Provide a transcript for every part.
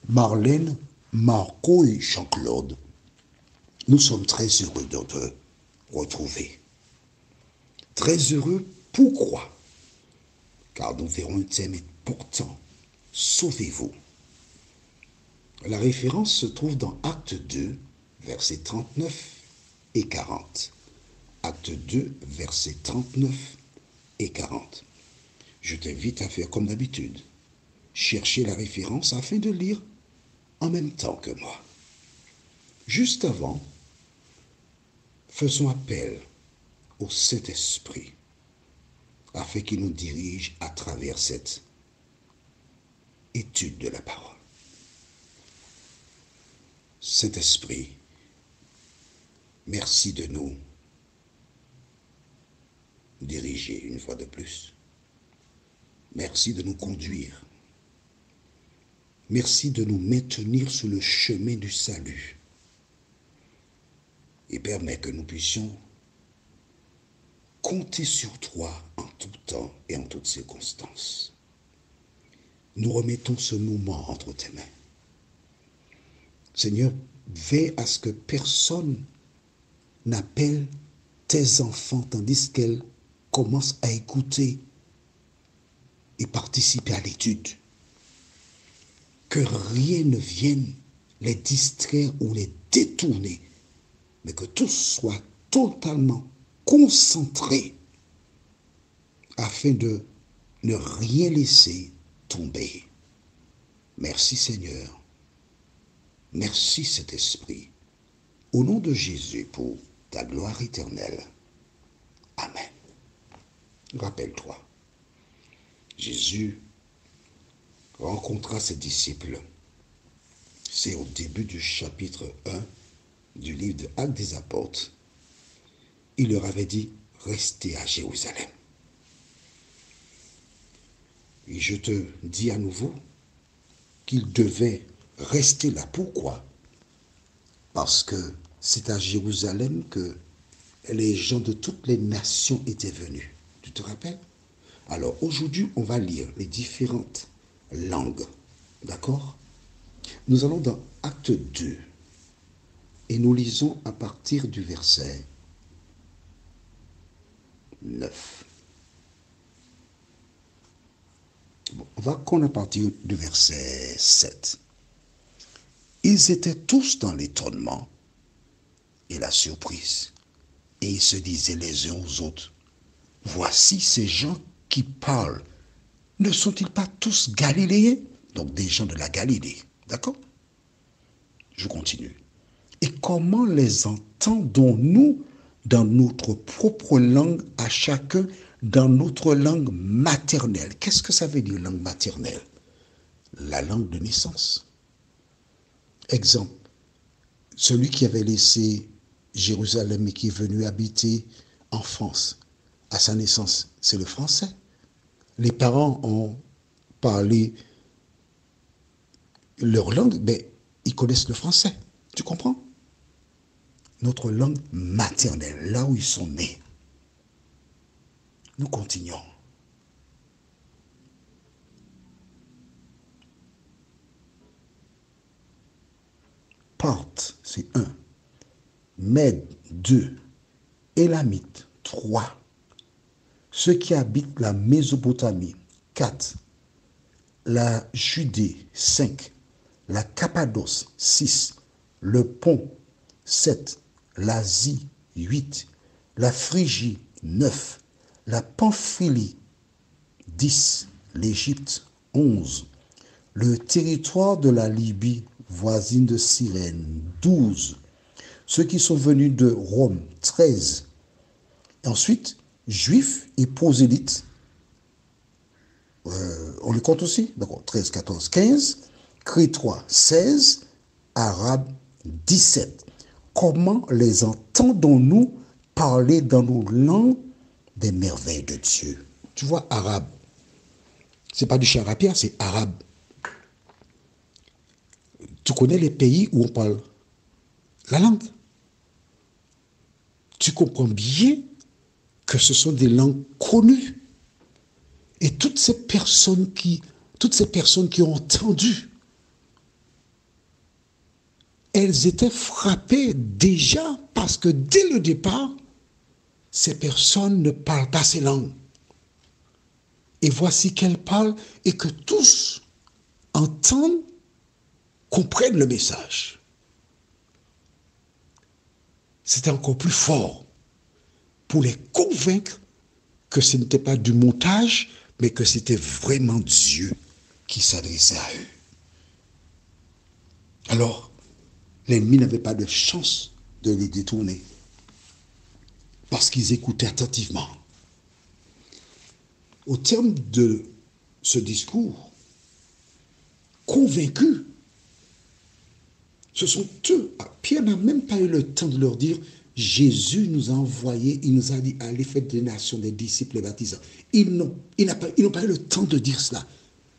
Marlène, Marco et Jean-Claude, nous sommes très heureux de te retrouver. Très heureux, pourquoi? Car nous verrons un thème important. Sauvez-vous. La référence se trouve dans Acte 2, versets 39 et 40. Acte 2, versets 39 et 40. Je t'invite à faire comme d'habitude. Chercher la référence afin de lire en même temps que moi. Juste avant, faisons appel au Saint-Esprit afin qu'il nous dirige à travers cette étude de la parole. Saint-Esprit, merci de nous diriger une fois de plus. Merci de nous conduire. Merci de nous maintenir sur le chemin du salut. Et permets que nous puissions compter sur toi en tout temps et en toutes circonstances. Nous remettons ce moment entre tes mains. Seigneur, veille à ce que personne n'appelle tes enfants tandis qu'elles commencent à écouter et participer à l'étude. Que rien ne vienne les distraire ou les détourner, mais que tout soit totalement concentré afin de ne rien laisser tomber. Merci Seigneur. Merci Saint-Esprit. Au nom de Jésus pour ta gloire éternelle. Amen. Rappelle-toi, Jésus rencontra ses disciples. C'est au début du chapitre 1 du livre de Actes des Apôtres. Il leur avait dit, restez à Jérusalem. Et je te dis à nouveau qu'ils devaient rester là. Pourquoi? Parce que c'est à Jérusalem que les gens de toutes les nations étaient venus. Tu te rappelles? Alors aujourd'hui, on va lire les différentes langues. D'accord? Nous allons dans Acte 2 et nous lisons à partir du verset 9. Bon, on va qu'on à partir du verset 7. Ils étaient tous dans l'étonnement et la surprise. Et ils se disaient les uns aux autres, voici ces gens qui parlent. Ne sont-ils pas tous galiléens? Donc des gens de la Galilée. D'accord? Je continue. Et comment les entendons-nous dans notre propre langue, à chacun dans notre langue maternelle? Qu'est-ce que ça veut dire, langue maternelle? La langue de naissance. Exemple, celui qui avait laissé Jérusalem et qui est venu habiter en France, à sa naissance, c'est le français. Les parents ont parlé leur langue, mais ils connaissent le français. Tu comprends? Notre langue maternelle, là où ils sont nés. Nous continuons. Parthes, c'est 1. Mèdes, 2. Élamites, 3. Ceux qui habitent la Mésopotamie, 4. La Judée, 5. La Cappadoce, 6. Le Pont, 7. L'Asie, 8. La Phrygie, 9. La Pamphylie, 10. L'Égypte, 11. Le territoire de la Libye, voisine de Cyrène, 12. Ceux qui sont venus de Rome, 13. Et ensuite, Juifs et prosélytes, on les compte aussi, d'accord, 13, 14, 15. Crétois, 16. Arabes, 17. Comment les entendons-nous parler dans nos langues des merveilles de Dieu? Tu vois, arabe, c'est pas du charabia, c'est arabe. Tu connais les pays où on parle la langue. Tu comprends bien que ce sont des langues connues. Et toutes ces personnes qui ont entendu elles étaient frappées déjà parce que dès le départ, ces personnes ne parlent pas ces langues. Et voici qu'elles parlent et que tous entendent, comprennent le message. C'était encore plus fort pour les convaincre que ce n'était pas du montage, mais que c'était vraiment Dieu qui s'adressait à eux. Alors, l'ennemi n'avait pas de chance de les détourner parce qu'ils écoutaient attentivement. Au terme de ce discours, convaincus, ce sont eux. Pierre n'a même pas eu le temps de leur dire Jésus nous a envoyés, il nous a dit allez faire des nations, des disciples, les baptisants. Ils n'ont pas eu le temps de dire cela.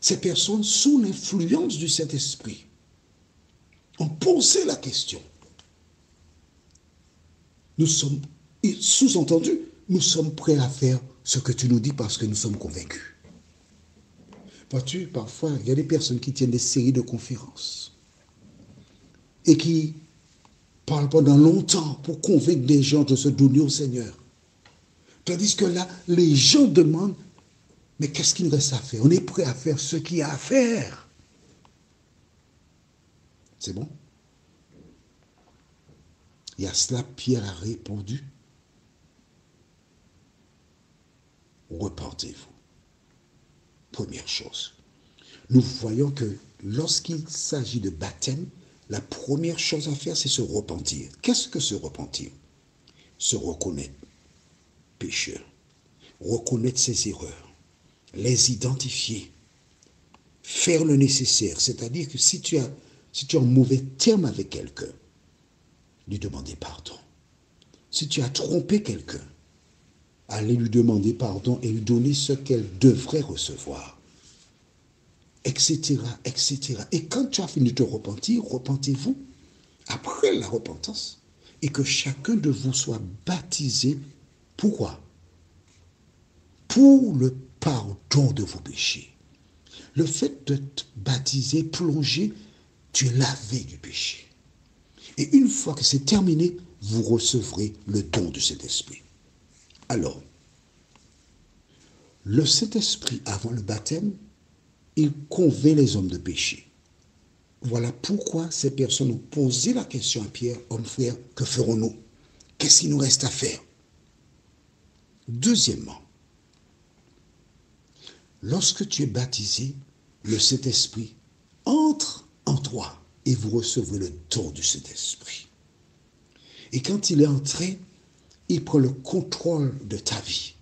Ces personnes, sous l'influence du Saint-Esprit, ont posé la question. Nous sommes, sous-entendu, nous sommes prêts à faire ce que tu nous dis parce que nous sommes convaincus. Vois-tu, parfois, il y a des personnes qui tiennent des séries de conférences et qui parlent pendant longtemps pour convaincre des gens de se donner au Seigneur. Tandis que là, les gens demandent, mais qu'est-ce qu'il nous reste à faire? On est prêt à faire ce qu'il y a à faire. C'est bon? Et à cela, Pierre a répondu, repentez-vous. Première chose. Nous voyons que lorsqu'il s'agit de baptême, la première chose à faire, c'est se repentir. Qu'est-ce que se repentir? Se reconnaître pécheur, reconnaître ses erreurs, les identifier, faire le nécessaire. C'est-à-dire que si tu es en mauvais terme avec quelqu'un, lui demander pardon. Si tu as trompé quelqu'un, allez lui demander pardon et lui donner ce qu'elle devrait recevoir, etc., etc. Et quand tu as fini de te repentir, repentez-vous après la repentance et que chacun de vous soit baptisé. Pourquoi? Pour le pardon de vos péchés. Le fait de te baptiser, plongé, tu es lavé du péché. Et une fois que c'est terminé, vous recevrez le don de cet esprit. Alors, le Saint-Esprit, avant le baptême, il convainc les hommes de péché. Voilà pourquoi ces personnes ont posé la question à Pierre, homme frère, que ferons-nous? Qu'est-ce qu'il nous reste à faire? Deuxièmement, lorsque tu es baptisé, le Saint-Esprit entre en toi et vous recevrez le don du Saint-Esprit. Et quand il est entré, il prend le contrôle de ta vie.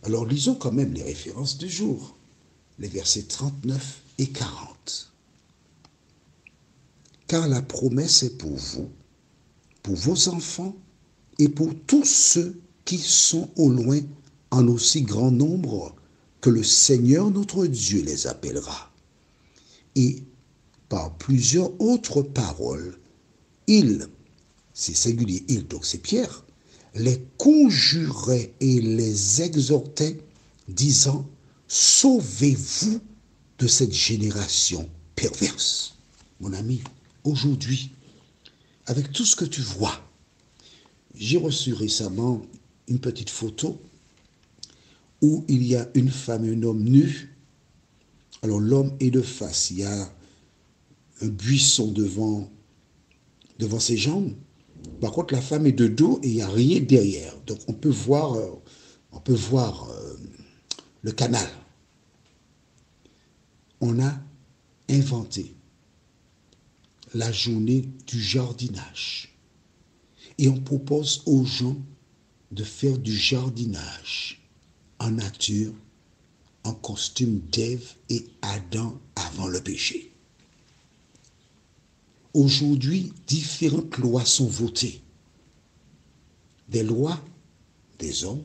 Alors lisons quand même les références du jour, les versets 39 et 40. Car la promesse est pour vous, pour vos enfants et pour tous ceux qui sont au loin en aussi grand nombre que le Seigneur notre Dieu les appellera. Et par plusieurs autres paroles, il, c'est singulier, il, donc c'est Pierre, les conjurait et les exhortait, disant, sauvez-vous de cette génération perverse. Mon ami, aujourd'hui, avec tout ce que tu vois, j'ai reçu récemment une petite photo où il y a une femme et un homme nus. Alors l'homme est de face, il y a un buisson devant ses jambes. Par contre, la femme est de dos et il n'y a rien derrière. Donc on peut voir le canal. On a inventé la journée du jardinage. Et on propose aux gens de faire du jardinage en nature, en costume d'Ève et Adam avant le péché. Aujourd'hui, différentes lois sont votées. Des lois des hommes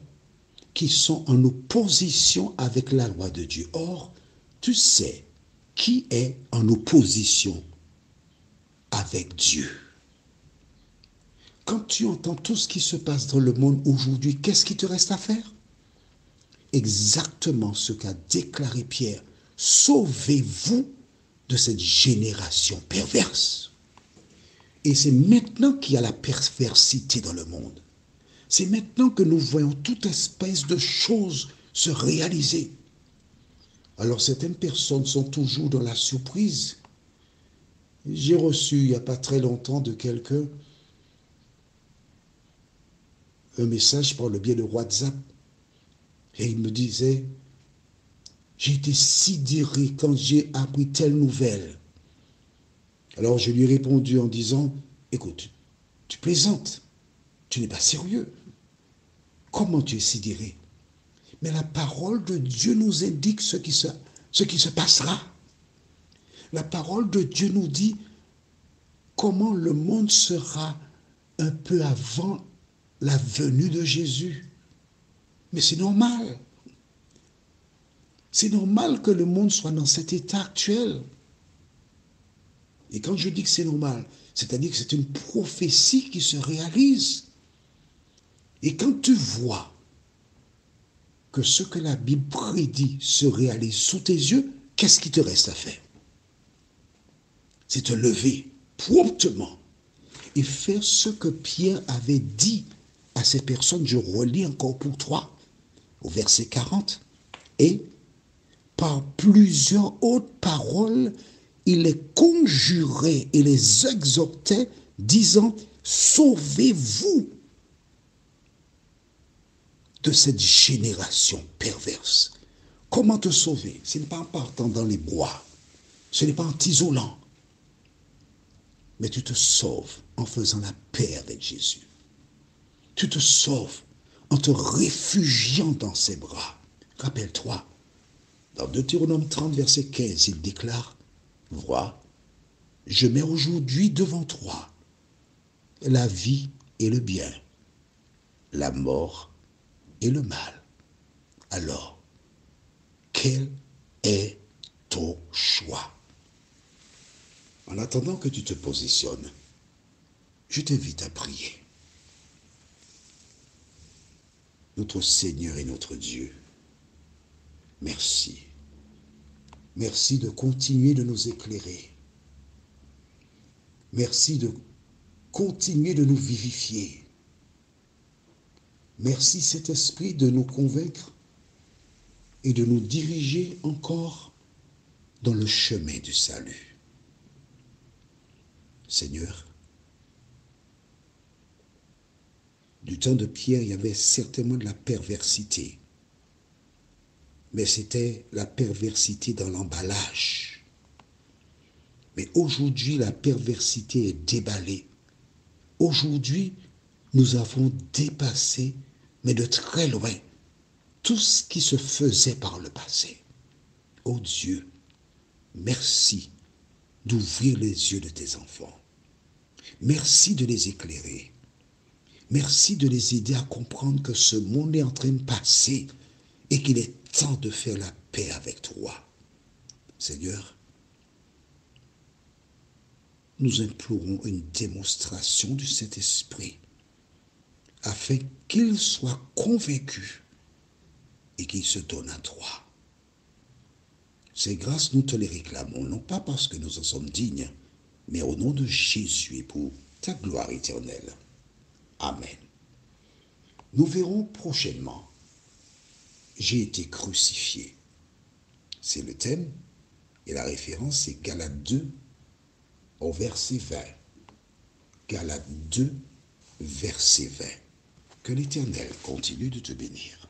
qui sont en opposition avec la loi de Dieu. Or, tu sais qui est en opposition avec Dieu. Quand tu entends tout ce qui se passe dans le monde aujourd'hui, qu'est-ce qui te reste à faire? Exactement ce qu'a déclaré Pierre. Sauvez-vous de cette génération perverse. Et c'est maintenant qu'il y a la perversité dans le monde. C'est maintenant que nous voyons toute espèce de choses se réaliser. Alors certaines personnes sont toujours dans la surprise. J'ai reçu il n'y a pas très longtemps de quelqu'un un message par le biais de WhatsApp. Et il me disait, j'ai été sidéré quand j'ai appris telle nouvelle. Alors je lui ai répondu en disant, écoute, tu plaisantes, tu n'es pas sérieux. Comment tu es sidéré? Mais la parole de Dieu nous indique ce qui se passera. La parole de Dieu nous dit comment le monde sera un peu avant la venue de Jésus. Mais c'est normal. C'est normal que le monde soit dans cet état actuel. Et quand je dis que c'est normal, c'est-à-dire que c'est une prophétie qui se réalise. Et quand tu vois que ce que la Bible prédit se réalise sous tes yeux, qu'est-ce qui te reste à faire? C'est te lever promptement et faire ce que Pierre avait dit à ces personnes. Je relis encore pour toi au verset 40. Et par plusieurs autres paroles, il les conjurait et les exhortait, disant, sauvez-vous de cette génération perverse. Comment te sauver? Ce n'est pas en partant dans les bois, ce n'est pas en t'isolant, mais tu te sauves en faisant la paix avec Jésus. Tu te sauves en te réfugiant dans ses bras. Rappelle-toi, dans Deutéronome 30, verset 15, il déclare, vois, je mets aujourd'hui devant toi la vie et le bien, la mort et le mal. Alors, quel est ton choix? En attendant que tu te positionnes, je t'invite à prier. Notre Seigneur et notre Dieu, merci. Merci de continuer de nous éclairer. Merci de continuer de nous vivifier. Merci, Saint-Esprit, de nous convaincre et de nous diriger encore dans le chemin du salut. Seigneur, du temps de Pierre, il y avait certainement de la perversité. Mais c'était la perversité dans l'emballage. Mais aujourd'hui, la perversité est déballée. Aujourd'hui, nous avons dépassé, mais de très loin, tout ce qui se faisait par le passé. Oh Dieu, merci d'ouvrir les yeux de tes enfants. Merci de les éclairer. Merci de les aider à comprendre que ce monde est en train de passer et qu'il est temps de faire la paix avec toi. Seigneur, nous implorons une démonstration du Saint-Esprit afin qu'il soit convaincu et qu'il se donne à toi. Ces grâces, nous te les réclamons, non pas parce que nous en sommes dignes, mais au nom de Jésus et pour ta gloire éternelle. Amen. Nous verrons prochainement. J'ai été crucifié. C'est le thème et la référence, c'est Galates 2 au verset 20. Galates 2, verset 20. Que l'Éternel continue de te bénir.